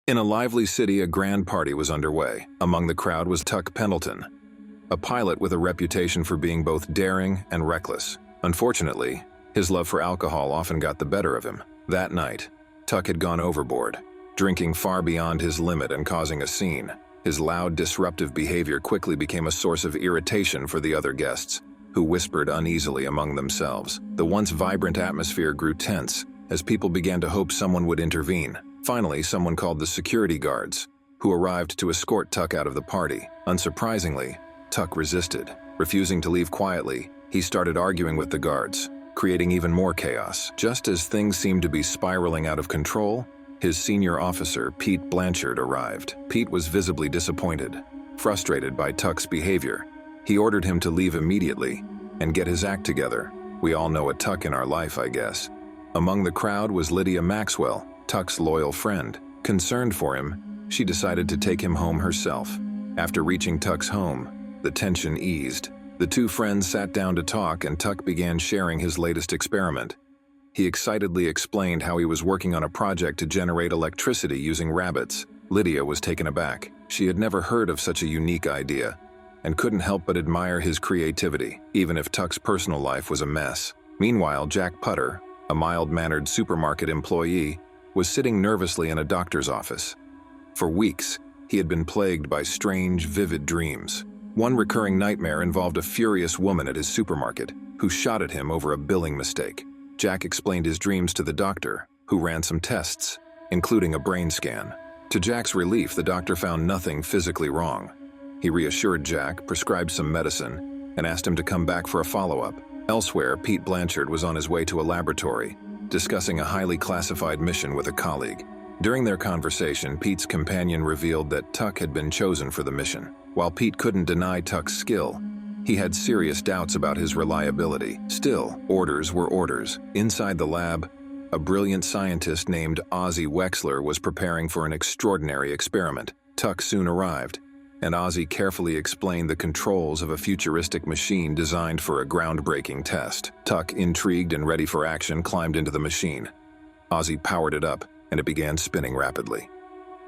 In a lively city, a grand party was underway. Among the crowd was Tuck Pendleton, a pilot with a reputation for being both daring and reckless. Unfortunately, his love for alcohol often got the better of him. That night, Tuck had gone overboard, drinking far beyond his limit and causing a scene. His loud, disruptive behavior quickly became a source of irritation for the other guests, who whispered uneasily among themselves. The once vibrant atmosphere grew tense as people began to hope someone would intervene. Finally, someone called the security guards, who arrived to escort Tuck out of the party. Unsurprisingly, Tuck resisted. Refusing to leave quietly, he started arguing with the guards, creating even more chaos. Just as things seemed to be spiraling out of control, his senior officer, Pete Blanchard, arrived. Pete was visibly disappointed, frustrated by Tuck's behavior. He ordered him to leave immediately and get his act together. We all know a Tuck in our life, I guess. Among the crowd was Lydia Maxwell, Tuck's loyal friend. Concerned for him, she decided to take him home herself. After reaching Tuck's home, the tension eased. The two friends sat down to talk, and Tuck began sharing his latest experiment. He excitedly explained how he was working on a project to generate electricity using rabbits. Lydia was taken aback. She had never heard of such a unique idea and couldn't help but admire his creativity, even if Tuck's personal life was a mess. Meanwhile, Jack Putter, a mild-mannered supermarket employee, was sitting nervously in a doctor's office. For weeks, he had been plagued by strange, vivid dreams. One recurring nightmare involved a furious woman at his supermarket who shot at him over a billing mistake. Jack explained his dreams to the doctor, who ran some tests, including a brain scan. To Jack's relief, the doctor found nothing physically wrong. He reassured Jack, prescribed some medicine, and asked him to come back for a follow-up. Elsewhere, Pete Blanchard was on his way to a laboratory, discussing a highly classified mission with a colleague. During their conversation, Pete's companion revealed that Tuck had been chosen for the mission. While Pete couldn't deny Tuck's skill, he had serious doubts about his reliability. Still, orders were orders. Inside the lab, a brilliant scientist named Ozzie Wexler was preparing for an extraordinary experiment. Tuck soon arrived, and Ozzie carefully explained the controls of a futuristic machine designed for a groundbreaking test. Tuck, intrigued and ready for action, climbed into the machine. Ozzie powered it up, and it began spinning rapidly.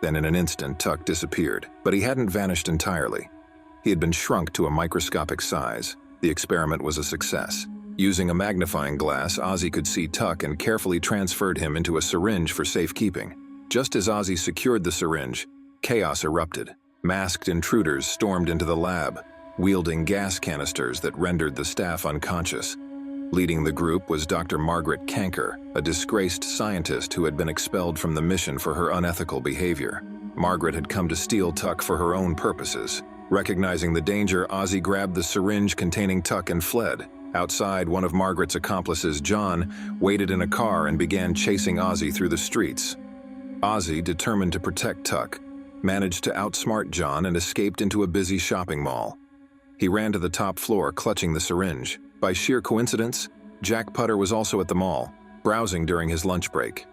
Then in an instant, Tuck disappeared, but he hadn't vanished entirely. He had been shrunk to a microscopic size. The experiment was a success. Using a magnifying glass, Ozzie could see Tuck and carefully transferred him into a syringe for safekeeping. Just as Ozzie secured the syringe, chaos erupted. Masked intruders stormed into the lab, wielding gas canisters that rendered the staff unconscious. Leading the group was Dr. Margaret Kanker, a disgraced scientist who had been expelled from the mission for her unethical behavior. Margaret had come to steal Tuck for her own purposes. Recognizing the danger, Ozzie grabbed the syringe containing Tuck and fled. Outside, one of Margaret's accomplices, John, waited in a car and began chasing Ozzie through the streets. Ozzie, determined to protect Tuck, managed to outsmart John and escaped into a busy shopping mall. He ran to the top floor, clutching the syringe. By sheer coincidence, Jack Putter was also at the mall, browsing during his lunch break.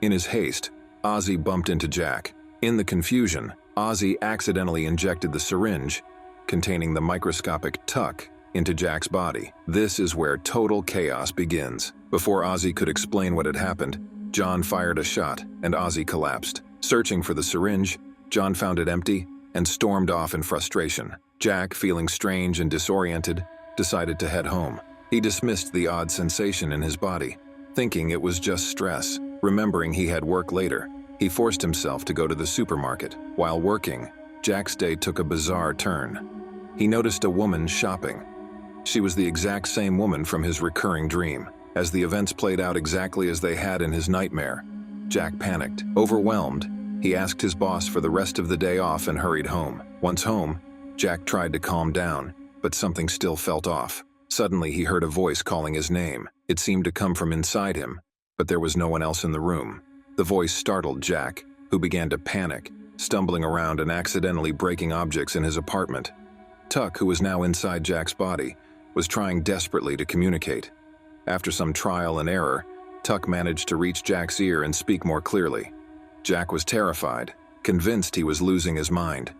In his haste, Ozzie bumped into Jack. In the confusion, Ozzie accidentally injected the syringe, containing the microscopic Tuck, into Jack's body. This is where total chaos begins. Before Ozzie could explain what had happened, John fired a shot, and Ozzie collapsed. Searching for the syringe, John found it empty and stormed off in frustration. Jack, feeling strange and disoriented, decided to head home. He dismissed the odd sensation in his body, thinking it was just stress. Remembering he had work later, he forced himself to go to the supermarket. While working, Jack's day took a bizarre turn. He noticed a woman shopping. She was the exact same woman from his recurring dream. As the events played out exactly as they had in his nightmare, Jack panicked. Overwhelmed, he asked his boss for the rest of the day off and hurried home. Once home, Jack tried to calm down, but something still felt off. Suddenly, he heard a voice calling his name. It seemed to come from inside him, but there was no one else in the room. The voice startled Jack, who began to panic, stumbling around and accidentally breaking objects in his apartment. Tuck, who was now inside Jack's body, was trying desperately to communicate. After some trial and error, Tuck managed to reach Jack's ear and speak more clearly. Jack was terrified, convinced he was losing his mind.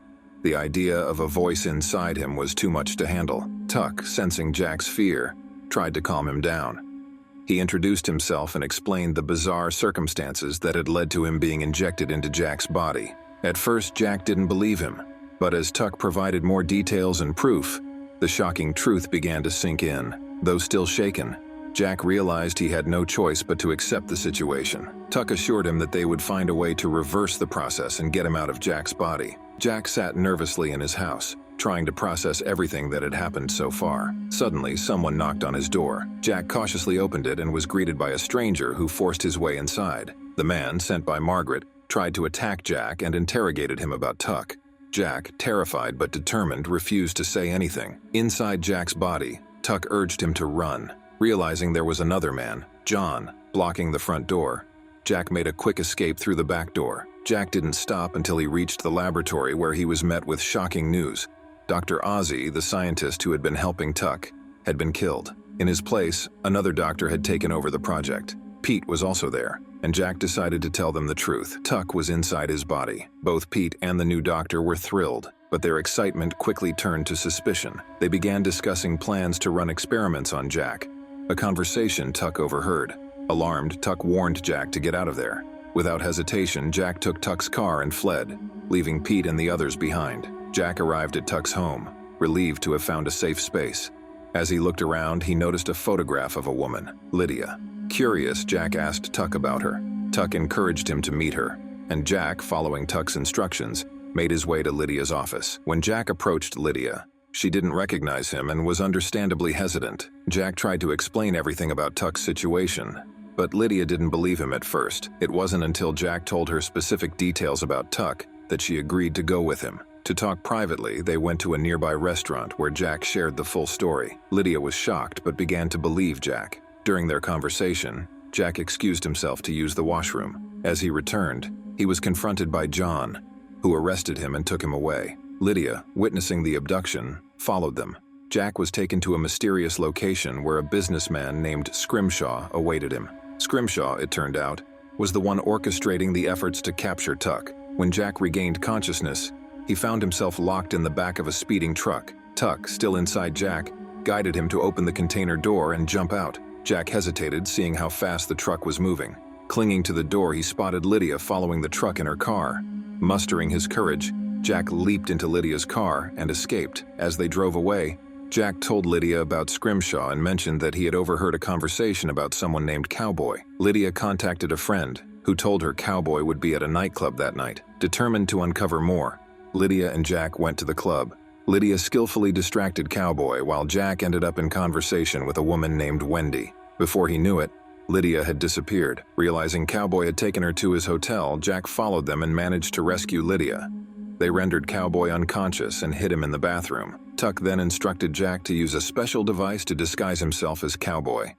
The idea of a voice inside him was too much to handle. Tuck, sensing Jack's fear, tried to calm him down. He introduced himself and explained the bizarre circumstances that had led to him being injected into Jack's body. At first, Jack didn't believe him, but as Tuck provided more details and proof, the shocking truth began to sink in. Though still shaken, Jack realized he had no choice but to accept the situation. Tuck assured him that they would find a way to reverse the process and get him out of Jack's body. Jack sat nervously in his house, trying to process everything that had happened so far. Suddenly, someone knocked on his door. Jack cautiously opened it and was greeted by a stranger who forced his way inside. The man, sent by Margaret, tried to attack Jack and interrogated him about Tuck. Jack, terrified but determined, refused to say anything. Inside Jack's body, Tuck urged him to run. Realizing there was another man, John, blocking the front door, Jack made a quick escape through the back door. Jack didn't stop until he reached the laboratory where he was met with shocking news. Dr. Ozzy, the scientist who had been helping Tuck, had been killed. In his place, another doctor had taken over the project. Pete was also there, and Jack decided to tell them the truth. Tuck was inside his body. Both Pete and the new doctor were thrilled, but their excitement quickly turned to suspicion. They began discussing plans to run experiments on Jack, a conversation Tuck overheard. Alarmed, Tuck warned Jack to get out of there. Without hesitation, Jack took Tuck's car and fled, leaving Pete and the others behind. Jack arrived at Tuck's home, relieved to have found a safe space. As he looked around, he noticed a photograph of a woman, Lydia. Curious, Jack asked Tuck about her. Tuck encouraged him to meet her, and Jack, following Tuck's instructions, made his way to Lydia's office. When Jack approached Lydia, she didn't recognize him and was understandably hesitant. Jack tried to explain everything about Tuck's situation, but Lydia didn't believe him at first. It wasn't until Jack told her specific details about Tuck that she agreed to go with him. To talk privately, they went to a nearby restaurant where Jack shared the full story. Lydia was shocked but began to believe Jack. During their conversation, Jack excused himself to use the washroom. As he returned, he was confronted by John, who arrested him and took him away. Lydia, witnessing the abduction, followed them. Jack was taken to a mysterious location where a businessman named Scrimshaw awaited him. Scrimshaw, it turned out, was the one orchestrating the efforts to capture Tuck. When Jack regained consciousness, he found himself locked in the back of a speeding truck. Tuck, still inside Jack, guided him to open the container door and jump out. Jack hesitated, seeing how fast the truck was moving. Clinging to the door, he spotted Lydia following the truck in her car. Mustering his courage, Jack leaped into Lydia's car and escaped. As they drove away, Jack told Lydia about Scrimshaw and mentioned that he had overheard a conversation about someone named Cowboy. Lydia contacted a friend, who told her Cowboy would be at a nightclub that night. Determined to uncover more, Lydia and Jack went to the club. Lydia skillfully distracted Cowboy while Jack ended up in conversation with a woman named Wendy. Before he knew it, Lydia had disappeared. Realizing Cowboy had taken her to his hotel, Jack followed them and managed to rescue Lydia. They rendered Cowboy unconscious and hid him in the bathroom. Tuck then instructed Jack to use a special device to disguise himself as Cowboy.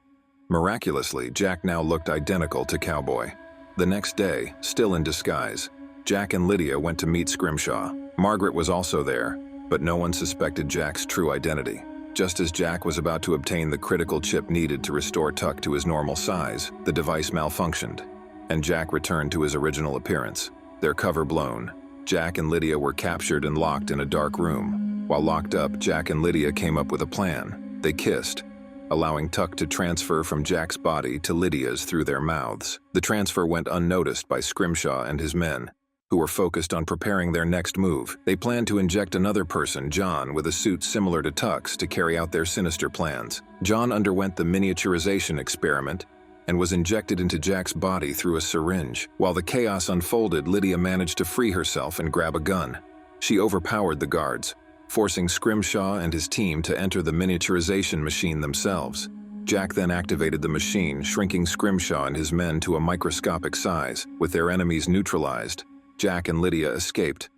Miraculously, Jack now looked identical to Cowboy. The next day, still in disguise, Jack and Lydia went to meet Scrimshaw. Margaret was also there, but no one suspected Jack's true identity. Just as Jack was about to obtain the critical chip needed to restore Tuck to his normal size, the device malfunctioned, and Jack returned to his original appearance. Their cover blown, Jack and Lydia were captured and locked in a dark room. While locked up, Jack and Lydia came up with a plan. They kissed, allowing Tuck to transfer from Jack's body to Lydia's through their mouths. The transfer went unnoticed by Scrimshaw and his men, who were focused on preparing their next move. They planned to inject another person, John, with a suit similar to Tuck's to carry out their sinister plans. John underwent the miniaturization experiment and was injected into Jack's body through a syringe. While the chaos unfolded, Lydia managed to free herself and grab a gun. She overpowered the guards, forcing Scrimshaw and his team to enter the miniaturization machine themselves. Jack then activated the machine, shrinking Scrimshaw and his men to a microscopic size. With their enemies neutralized, Jack and Lydia escaped.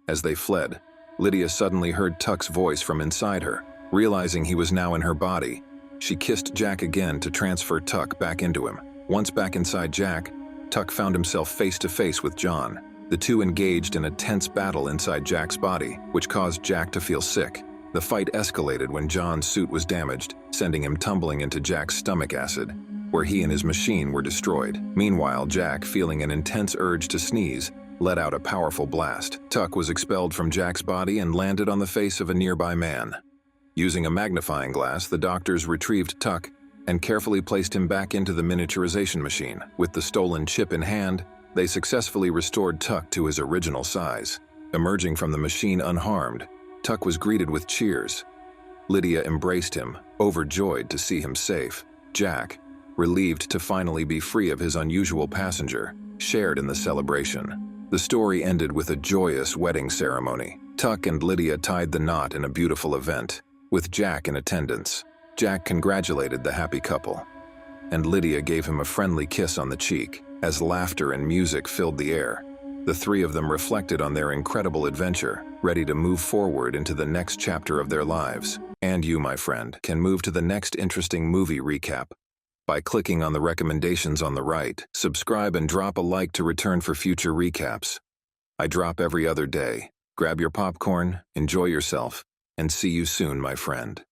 As they fled, Lydia suddenly heard Tuck's voice from inside her. Realizing he was now in her body, she kissed Jack again to transfer Tuck back into him. Once back inside Jack, Tuck found himself face to face with John. The two engaged in a tense battle inside Jack's body, which caused Jack to feel sick. The fight escalated when John's suit was damaged, sending him tumbling into Jack's stomach acid, where he and his machine were destroyed. Meanwhile, Jack, feeling an intense urge to sneeze, let out a powerful blast. Tuck was expelled from Jack's body and landed on the face of a nearby man. Using a magnifying glass, the doctors retrieved Tuck and carefully placed him back into the miniaturization machine. With the stolen chip in hand, they successfully restored Tuck to his original size. Emerging from the machine unharmed, Tuck was greeted with cheers. Lydia embraced him, overjoyed to see him safe. Jack, relieved to finally be free of his unusual passenger, shared in the celebration. The story ended with a joyous wedding ceremony. Tuck and Lydia tied the knot in a beautiful event, with Jack in attendance. Jack congratulated the happy couple, and Lydia gave him a friendly kiss on the cheek. As laughter and music filled the air, the three of them reflected on their incredible adventure, ready to move forward into the next chapter of their lives. And you, my friend, can move to the next interesting movie recap by clicking on the recommendations on the right. Subscribe and drop a like to return for future recaps. I drop every other day. Grab your popcorn, enjoy yourself, and see you soon, my friend.